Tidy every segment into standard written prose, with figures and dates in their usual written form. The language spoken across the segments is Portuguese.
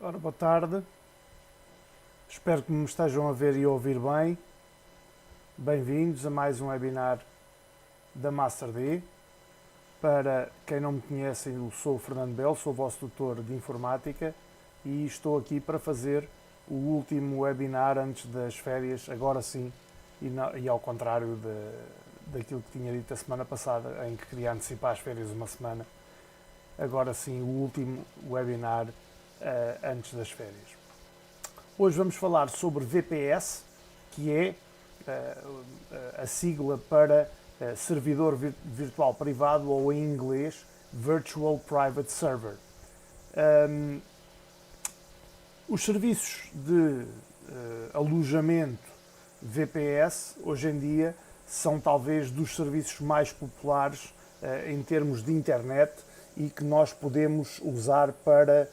Ora, boa tarde. Espero que me estejam a ver e a ouvir bem. Bem-vindos a mais um webinar da MasterD. Para quem não me conhece, eu sou o Fernando Belo, sou o vosso tutor de informática e estou aqui para fazer o último webinar antes das férias, agora sim, e ao contrário daquilo que tinha dito a semana passada, em que queria antecipar as férias uma semana. Agora sim, o último webinar antes das férias. Hoje vamos falar sobre VPS, que é a sigla para Servidor Virtual Privado, ou em inglês Virtual Private Server. Os serviços de alojamento VPS, hoje em dia, são talvez dos serviços mais populares em termos de internet e que nós podemos usar para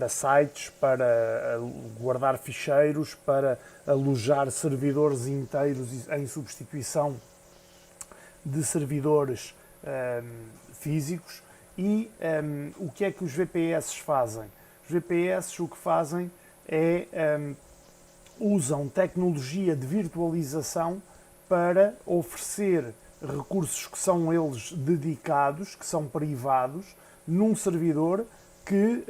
sites, para guardar ficheiros, para alojar servidores inteiros em substituição de servidores físicos. E o que é que os VPS fazem? Os VPS o que fazem é usam tecnologia de virtualização para oferecer recursos que são eles dedicados, que são privados, num servidor que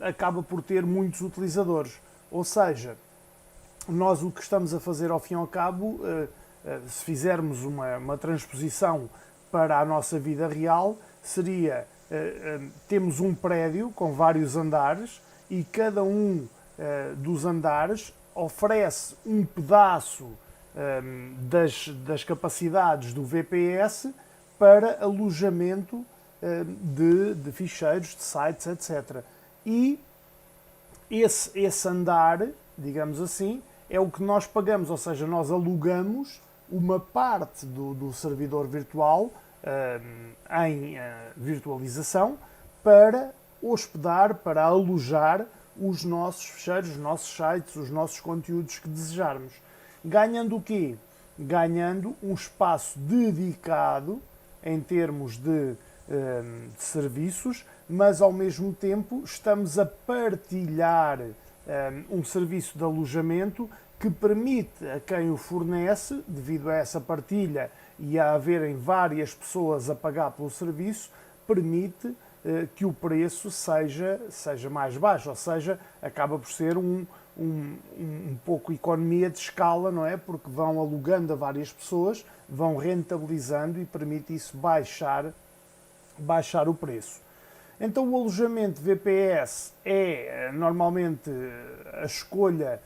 acaba por ter muitos utilizadores. Ou seja, nós o que estamos a fazer ao fim e ao cabo, se fizermos uma transposição para a nossa vida real, seria, temos um prédio com vários andares e cada um dos andares oferece um pedaço das capacidades do VPS para alojamento de ficheiros, de sites, etc. E esse andar, digamos assim, é o que nós pagamos, ou seja, nós alugamos uma parte do servidor virtual em virtualização para hospedar, para alojar os nossos ficheiros, os nossos sites, os nossos conteúdos que desejarmos. Ganhando o quê? Ganhando um espaço dedicado em termos de serviços, mas ao mesmo tempo estamos a partilhar um serviço de alojamento que permite a quem o fornece, devido a essa partilha e a haverem várias pessoas a pagar pelo serviço, permite que o preço seja mais baixo, ou seja, acaba por ser um pouco economia de escala, não é? Porque vão alugando a várias pessoas, vão rentabilizando e permite isso baixar o preço. Então o alojamento VPS é normalmente a escolha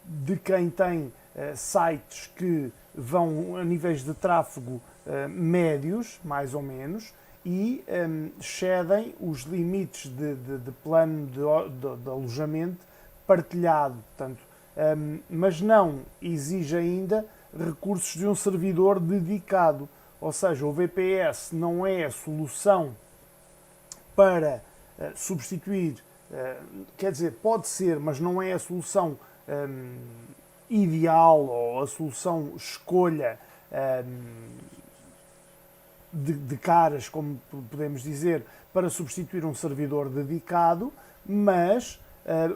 de quem tem sites que vão a níveis de tráfego médios, mais ou menos, e excedem os limites de plano de alojamento partilhado, portanto, mas não exige ainda recursos de um servidor dedicado. Ou seja, o VPS não é a solução para substituir, quer dizer, pode ser, mas não é a solução ideal ou a solução escolha de caras, como podemos dizer, para substituir um servidor dedicado, mas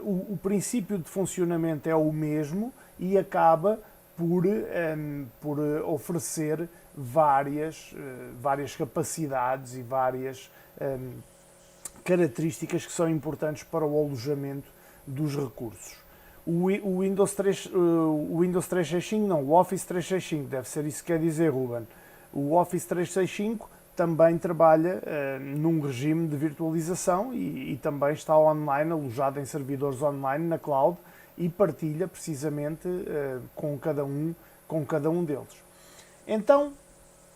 o princípio de funcionamento é o mesmo e acaba por oferecer várias capacidades e várias características que são importantes para o alojamento dos recursos. O Windows 365, não, o Office 365, deve ser isso que quer dizer, Ruben. O Office 365 também trabalha num regime de virtualização e também está online, alojado em servidores online na cloud, e partilha precisamente com cada um deles. Então,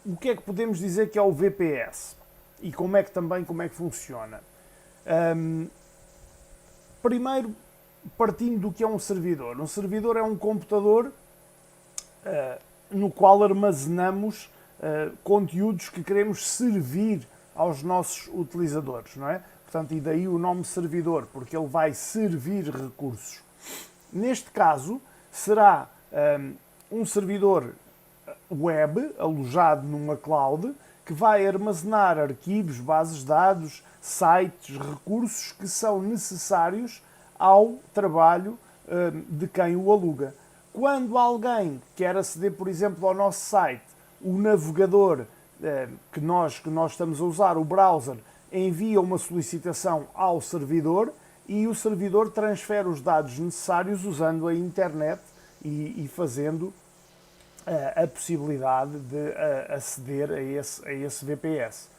o que é que podemos dizer que é o VPS? E como é que funciona? Primeiro, partindo do que é um servidor. Um servidor é um computador no qual armazenamos conteúdos que queremos servir aos nossos utilizadores, não é? Portanto, e daí o nome servidor, porque ele vai servir recursos. Neste caso, será um servidor web alojado numa cloud que vai armazenar arquivos, bases de dados, sites, recursos que são necessários ao trabalho de quem o aluga. Quando alguém quer aceder, por exemplo, ao nosso site, o navegador que nós estamos a usar, o browser, envia uma solicitação ao servidor e o servidor transfere os dados necessários usando a internet e fazendo a possibilidade de aceder a esse VPS.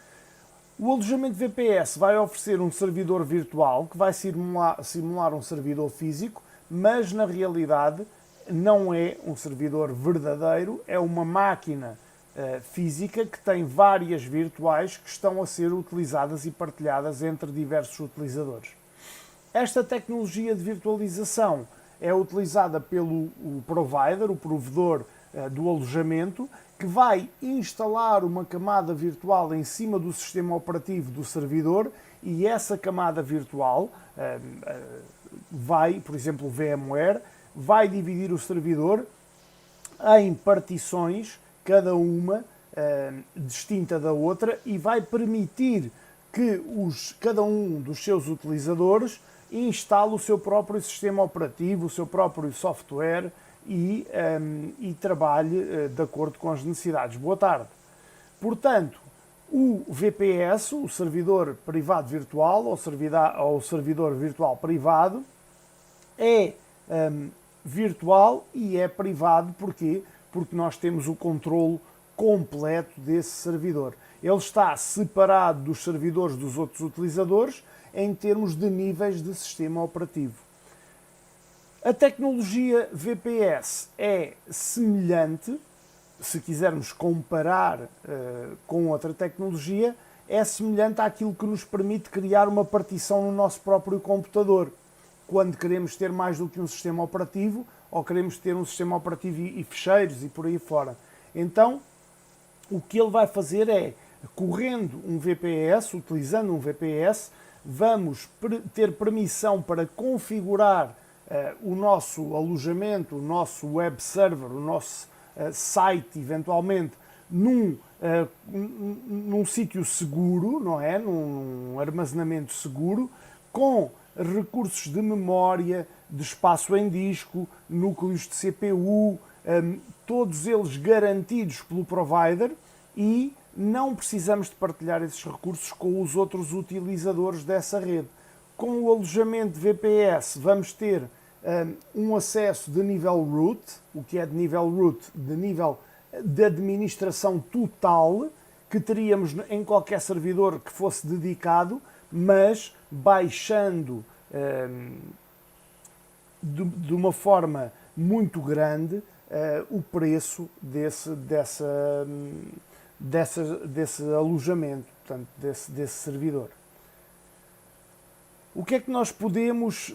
O alojamento VPS vai oferecer um servidor virtual que vai simular um servidor físico, mas na realidade não é um servidor verdadeiro, é uma máquina física que tem várias virtuais que estão a ser utilizadas e partilhadas entre diversos utilizadores. Esta tecnologia de virtualização é utilizada pelo provider, o provedor do alojamento, que vai instalar uma camada virtual em cima do sistema operativo do servidor e essa camada virtual vai, por exemplo, o VMware, vai dividir o servidor em partições, cada uma distinta da outra, e vai permitir que cada um dos seus utilizadores instale o seu próprio sistema operativo, o seu próprio software e trabalhe de acordo com as necessidades. Boa tarde. Portanto, o VPS, o servidor privado virtual, ou servidor virtual privado, é virtual e é privado. Porquê? Porque nós temos o controle completo desse servidor. Ele está separado dos servidores dos outros utilizadores em termos de níveis de sistema operativo. A tecnologia VPS é semelhante, se quisermos comparar com outra tecnologia, é semelhante àquilo que nos permite criar uma partição no nosso próprio computador. Quando queremos ter mais do que um sistema operativo, ou queremos ter um sistema operativo e ficheiros e por aí fora. Então, o que ele vai fazer é, correndo um VPS, utilizando um VPS, vamos ter permissão para configurar o nosso alojamento, o nosso web server, o nosso site, eventualmente, num sítio seguro, não é? Num armazenamento seguro, com recursos de memória, de espaço em disco, núcleos de CPU, todos eles garantidos pelo provider, e não precisamos de partilhar esses recursos com os outros utilizadores dessa rede. Com o alojamento VPS vamos ter um acesso de nível root. O que é de nível root? De nível de administração total, que teríamos em qualquer servidor que fosse dedicado, mas baixando de uma forma muito grande o preço desse alojamento, portanto, desse servidor. O que é que nós podemos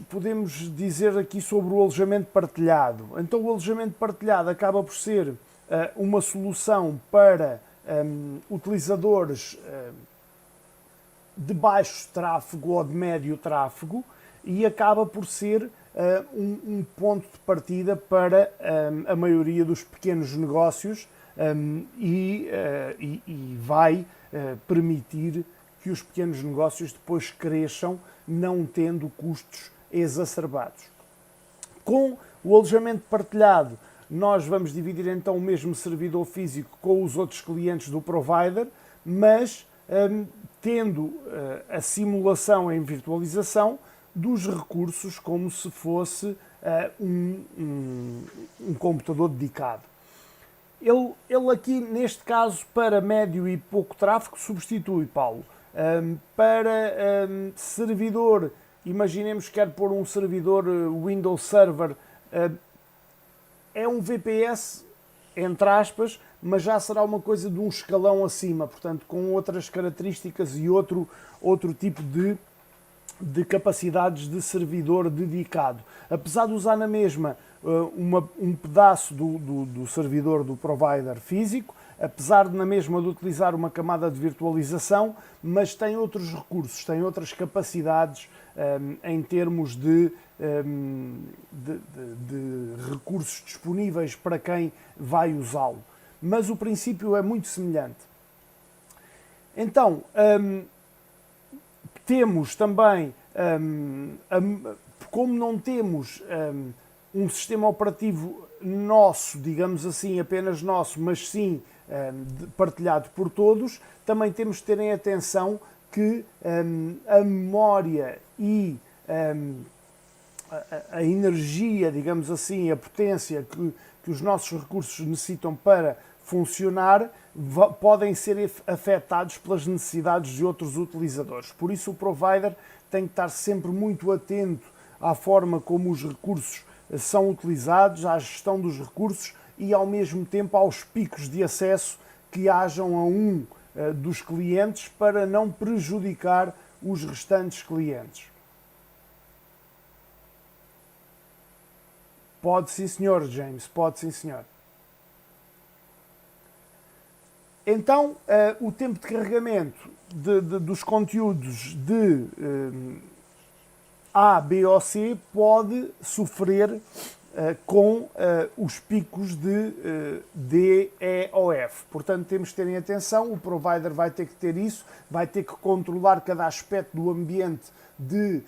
dizer aqui sobre o alojamento partilhado? Então, o alojamento partilhado acaba por ser uma solução para utilizadores de baixo tráfego ou de médio tráfego, e acaba por ser um ponto de partida para a maioria dos pequenos negócios, e vai permitir que os pequenos negócios depois cresçam, não tendo custos exacerbados. Com o alojamento partilhado, nós vamos dividir então o mesmo servidor físico com os outros clientes do provider, mas tendo a simulação em virtualização dos recursos como se fosse um computador dedicado. Ele aqui, neste caso, para médio e pouco tráfego, substitui, Paulo. Para servidor, imaginemos que quer pôr um servidor Windows Server, é um VPS, entre aspas, mas já será uma coisa de um escalão acima, portanto, com outras características e outro tipo de capacidades de servidor dedicado. Apesar de usar na mesma um pedaço do servidor do provider físico, apesar de na mesma de utilizar uma camada de virtualização, mas tem outros recursos, tem outras capacidades em termos de recursos disponíveis para quem vai usá-lo. Mas o princípio é muito semelhante. Então, temos também, como não temos um sistema operativo nosso, digamos assim, apenas nosso, mas sim partilhado por todos, também temos de ter em atenção que a memória e a energia, digamos assim, a potência que os nossos recursos necessitam para funcionar podem ser afetados pelas necessidades de outros utilizadores. Por isso o provider tem que estar sempre muito atento à forma como os recursos são utilizados, à gestão dos recursos e ao mesmo tempo aos picos de acesso que hajam a um dos clientes para não prejudicar os restantes clientes. Pode sim, senhor, James, pode sim, senhor. Então, o tempo de carregamento dos conteúdos de A, B ou C pode sofrer com os picos de D, E ou F. Portanto, temos que ter em atenção, o provider vai ter que ter isso, vai ter que controlar cada aspecto do ambiente de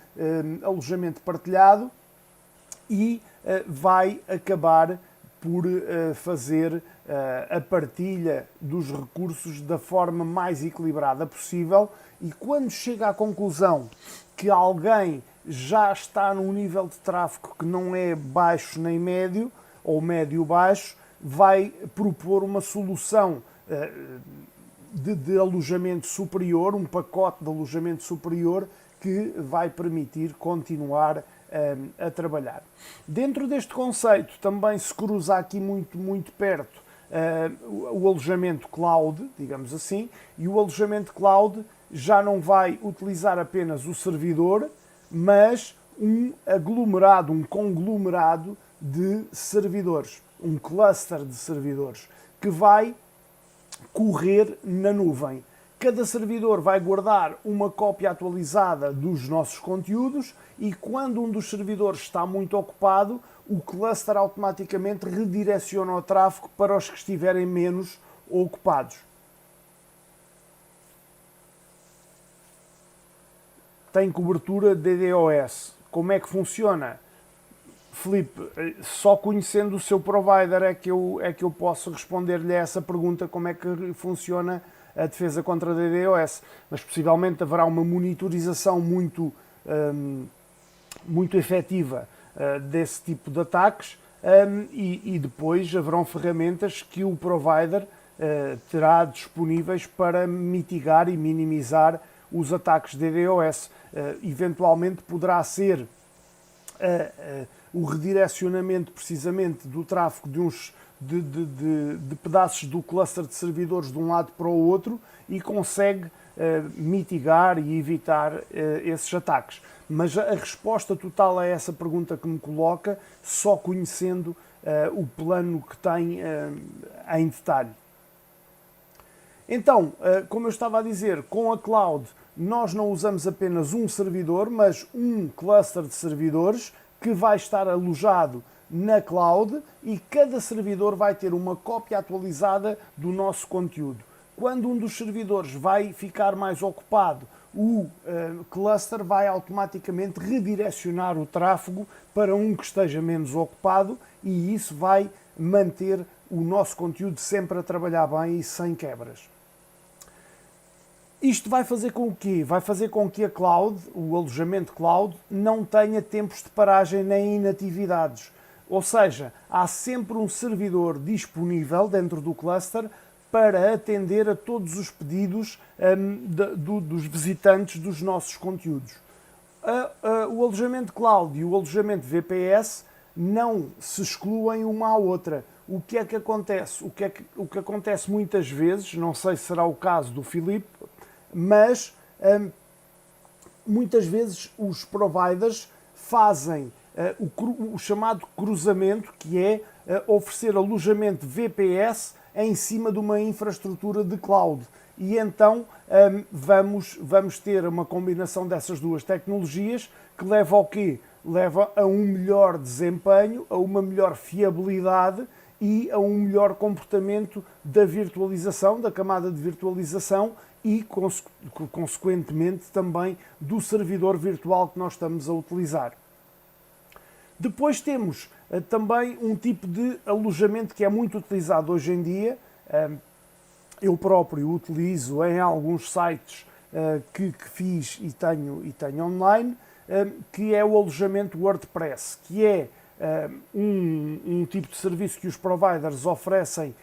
alojamento partilhado e vai acabar por fazer a partilha dos recursos da forma mais equilibrada possível, e quando chega à conclusão que alguém já está num nível de tráfego que não é baixo nem médio, ou médio-baixo, vai propor uma solução de alojamento superior, um pacote de alojamento superior que vai permitir continuar a trabalhar. Dentro deste conceito também se cruza aqui muito perto o alojamento cloud, digamos assim, e o alojamento cloud já não vai utilizar apenas o servidor, mas um aglomerado, um conglomerado de servidores, um cluster de servidores, que vai correr na nuvem. Cada servidor vai guardar uma cópia atualizada dos nossos conteúdos e quando um dos servidores está muito ocupado, o cluster automaticamente redireciona o tráfego para os que estiverem menos ocupados. Tem cobertura DDoS. Como é que funciona? Filipe, só conhecendo o seu provider é que eu posso responder-lhe a essa pergunta, como é que funciona a defesa contra DDoS. Mas possivelmente haverá uma monitorização muito efetiva desse tipo de ataques e depois haverão ferramentas que o provider terá disponíveis para mitigar e minimizar os ataques de DDoS. Eventualmente poderá ser o redirecionamento precisamente do tráfego de pedaços do cluster de servidores de um lado para o outro e consegue mitigar e evitar esses ataques. Mas a resposta total a essa pergunta que me coloca, só conhecendo o plano que tem em detalhe. Então, como eu estava a dizer, com a cloud nós não usamos apenas um servidor, mas um cluster de servidores que vai estar alojado na cloud e cada servidor vai ter uma cópia atualizada do nosso conteúdo. Quando um dos servidores vai ficar mais ocupado, o cluster vai automaticamente redirecionar o tráfego para um que esteja menos ocupado e isso vai manter o nosso conteúdo sempre a trabalhar bem e sem quebras. Isto vai fazer com o quê? Vai fazer com que a cloud, o alojamento cloud, não tenha tempos de paragem nem inatividades. Ou seja, há sempre um servidor disponível dentro do cluster para atender a todos os pedidos dos visitantes dos nossos conteúdos. O alojamento cloud e o alojamento VPS não se excluem uma à outra. O que é que acontece? O que acontece muitas vezes, não sei se será o caso do Filipe, mas muitas vezes os providers fazem o chamado cruzamento, que é oferecer alojamento VPS em cima de uma infraestrutura de cloud. E então vamos ter uma combinação dessas duas tecnologias que leva ao quê? Leva a um melhor desempenho, a uma melhor fiabilidade e a um melhor comportamento da virtualização, da camada de virtualização e, consequentemente, também do servidor virtual que nós estamos a utilizar. Depois temos também um tipo de alojamento que é muito utilizado hoje em dia. Eu próprio utilizo em alguns sites que fiz e tenho online, que é o alojamento WordPress, que é um tipo de serviço que os providers oferecem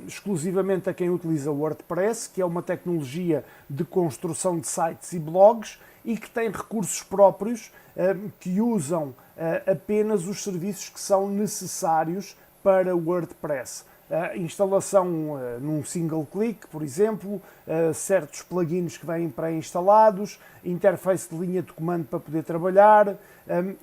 exclusivamente a quem utiliza WordPress, que é uma tecnologia de construção de sites e blogs e que tem recursos próprios que usam apenas os serviços que são necessários para o WordPress. Instalação num single click, por exemplo, certos plugins que vêm pré-instalados, interface de linha de comando para poder trabalhar,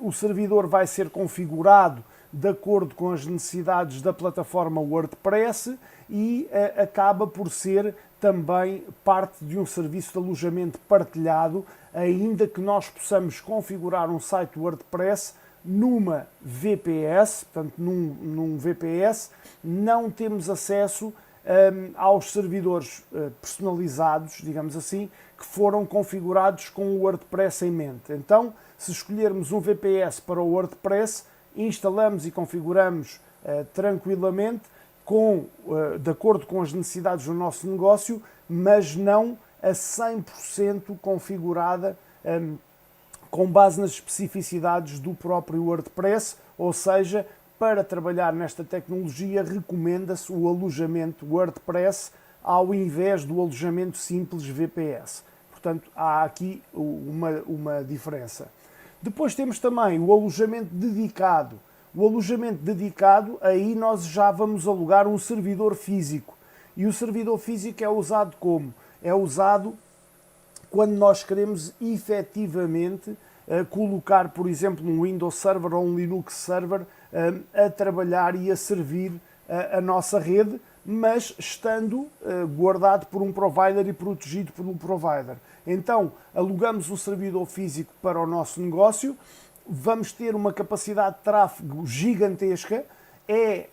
o servidor vai ser configurado de acordo com as necessidades da plataforma WordPress e acaba por ser também parte de um serviço de alojamento partilhado, ainda que nós possamos configurar um site WordPress numa VPS, portanto num VPS, não temos acesso aos servidores personalizados, digamos assim, que foram configurados com o WordPress em mente. Então, se escolhermos um VPS para o WordPress, instalamos e configuramos tranquilamente, de acordo com as necessidades do nosso negócio, mas não a 100% configurada com base nas especificidades do próprio WordPress, ou seja, para trabalhar nesta tecnologia recomenda-se o alojamento WordPress ao invés do alojamento simples VPS. Portanto, há aqui uma diferença. Depois temos também o alojamento dedicado. O alojamento dedicado, aí nós já vamos alugar um servidor físico. E o servidor físico é usado como? É usado quando nós queremos efetivamente colocar, por exemplo, um Windows Server ou um Linux Server a trabalhar e a servir a nossa rede, mas estando guardado por um provider e protegido por um provider. Então, alugamos um servidor físico para o nosso negócio, vamos ter uma capacidade de tráfego gigantesca, é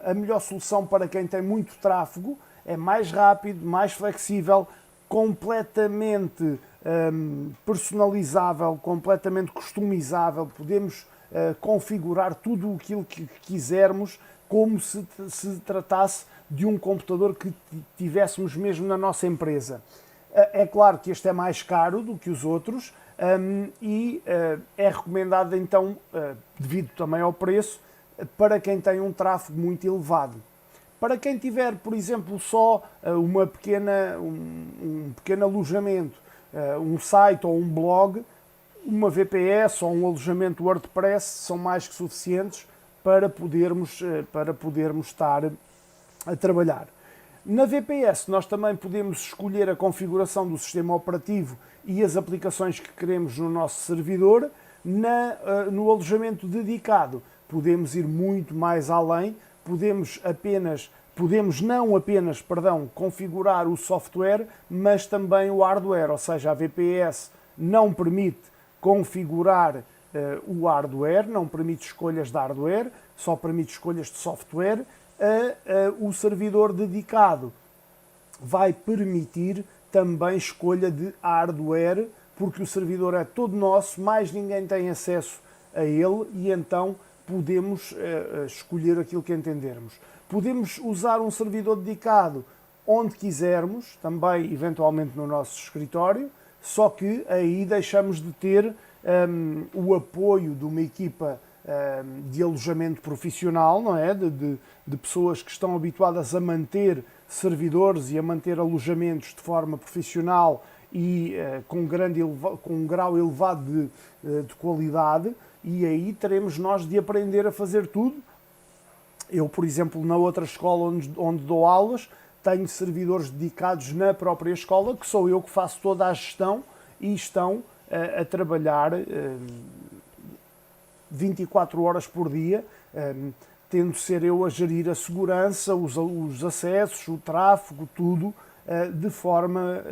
a melhor solução para quem tem muito tráfego, é mais rápido, mais flexível, completamente personalizável, completamente customizável, podemos configurar tudo aquilo que quisermos, como se tratasse de um computador que tivéssemos mesmo na nossa empresa. É claro que este é mais caro do que os outros e é recomendado então, devido também ao preço, para quem tem um tráfego muito elevado. Para quem tiver, por exemplo, só um pequeno alojamento, um site ou um blog, uma VPS ou um alojamento WordPress são mais que suficientes para podermos estar a trabalhar. Na VPS nós também podemos escolher a configuração do sistema operativo e as aplicações que queremos no nosso servidor. No alojamento dedicado podemos ir muito mais além, podemos não apenas configurar o software, mas também o hardware, ou seja, a VPS não permite configurar o hardware, não permite escolhas de hardware, só permite escolhas de software. O servidor dedicado vai permitir também escolha de hardware, porque o servidor é todo nosso, mais ninguém tem acesso a ele e então podemos escolher aquilo que entendermos. Podemos usar um servidor dedicado onde quisermos, também eventualmente no nosso escritório, só que aí deixamos de ter o apoio de uma equipa de alojamento profissional, não é? De pessoas que estão habituadas a manter servidores e a manter alojamentos de forma profissional e com um grau elevado de qualidade, e aí teremos nós de aprender a fazer tudo. Eu, por exemplo, na outra escola onde dou aulas, tenho servidores dedicados na própria escola, que sou eu que faço toda a gestão e estão a trabalhar 24 horas por dia, tendo de ser eu a gerir a segurança, os acessos, o tráfego, tudo de forma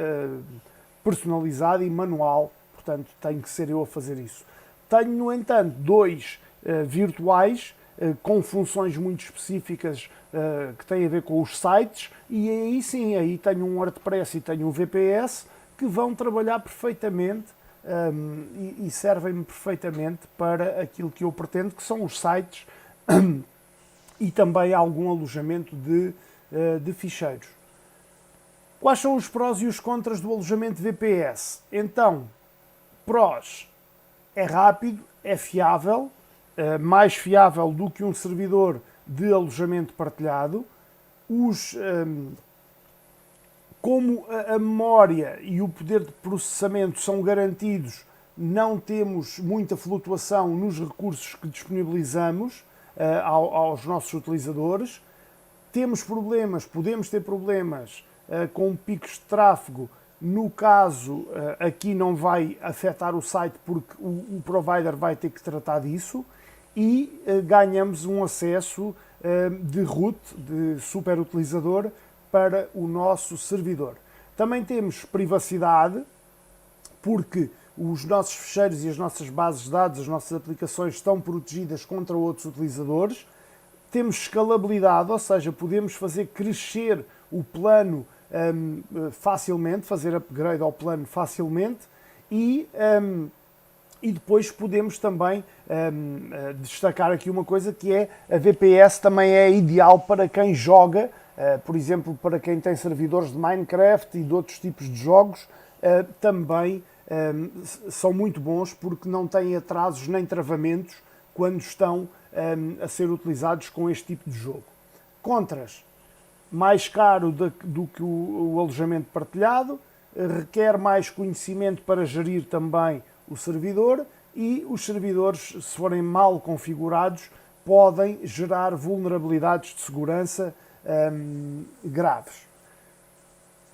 personalizada e manual. Portanto, tenho que ser eu a fazer isso. Tenho, no entanto, dois virtuais com funções muito específicas que têm a ver com os sites, e aí sim, aí tenho um WordPress e tenho um VPS que vão trabalhar perfeitamente e servem-me perfeitamente para aquilo que eu pretendo, que são os sites e também algum alojamento de ficheiros. Quais são os prós e os contras do alojamento VPS? Então, prós, é rápido, é fiável, mais fiável do que um servidor de alojamento partilhado. Como a memória e o poder de processamento são garantidos, não temos muita flutuação nos recursos que disponibilizamos aos nossos utilizadores. Podemos ter problemas com picos de tráfego. No caso, aqui não vai afetar o site porque o provider vai ter que tratar disso, e ganhamos um acesso de root, de superutilizador, para o nosso servidor. Também temos privacidade, porque os nossos ficheiros e as nossas bases de dados, as nossas aplicações estão protegidas contra outros utilizadores. Temos escalabilidade, ou seja, podemos fazer crescer o plano facilmente, fazer upgrade ao plano facilmente, e depois podemos também destacar aqui uma coisa, que é a VPS também é ideal para quem joga, por exemplo, para quem tem servidores de Minecraft e de outros tipos de jogos, também são muito bons porque não têm atrasos nem travamentos quando estão a ser utilizados com este tipo de jogo. Contras: mais caro do que o alojamento partilhado, requer mais conhecimento para gerir também o servidor, e os servidores, se forem mal configurados, podem gerar vulnerabilidades de segurança graves.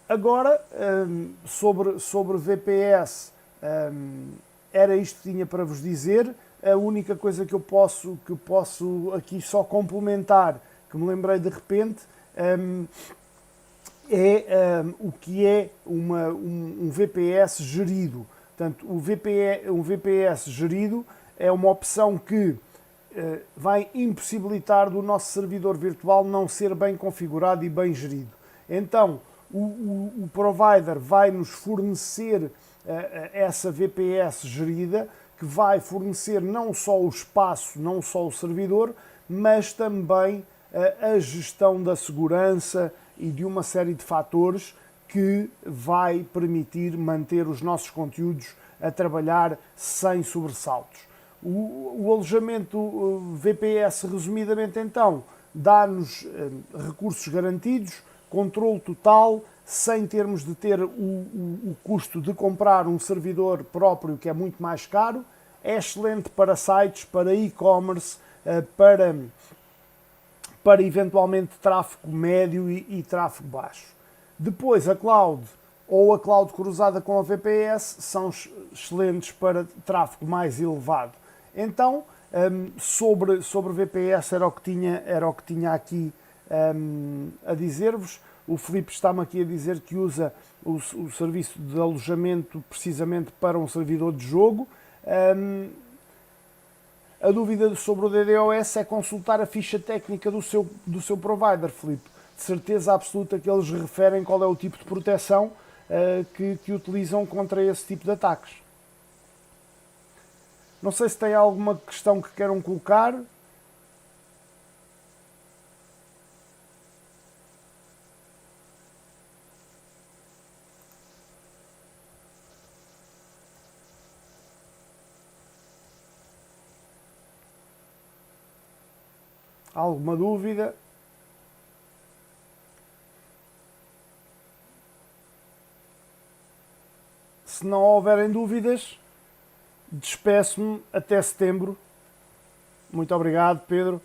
Agora, sobre VPS, era isto que tinha para vos dizer. A única coisa que eu posso aqui só complementar, que me lembrei de repente, é o que é um VPS gerido. Portanto, um VPS gerido é uma opção que vai impossibilitar do nosso servidor virtual não ser bem configurado e bem gerido. Então, o provider vai nos fornecer essa VPS gerida, que vai fornecer não só o espaço, não só o servidor, mas também a gestão da segurança e de uma série de fatores que vai permitir manter os nossos conteúdos a trabalhar sem sobressaltos. O alojamento VPS, resumidamente então, dá-nos recursos garantidos, controle total, sem termos de ter o custo de comprar um servidor próprio, que é muito mais caro. É excelente para sites, para e-commerce, para eventualmente tráfego médio e tráfego baixo. Depois, a cloud ou a cloud cruzada com a VPS são excelentes para tráfego mais elevado. Então, sobre VPS era o que tinha aqui a dizer-vos. O Filipe está-me aqui a dizer que usa o serviço de alojamento precisamente para um servidor de jogo. A dúvida sobre o DDoS é consultar a ficha técnica do seu provider, Filipe. De certeza absoluta que eles referem qual é o tipo de proteção que utilizam contra esse tipo de ataques. Não sei se tem alguma questão que queiram colocar. Alguma dúvida? Se não houverem dúvidas, despeço-me até setembro. Muito obrigado, Pedro.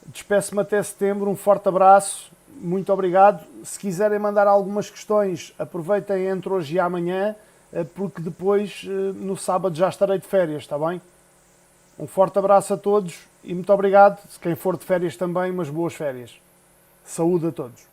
Despeço-me até setembro. Um forte abraço. Muito obrigado. Se quiserem mandar algumas questões, aproveitem entre hoje e amanhã, porque depois, no sábado, já estarei de férias, está bem? Um forte abraço a todos e muito obrigado. Se quem for de férias também, umas boas férias. Saúde a todos.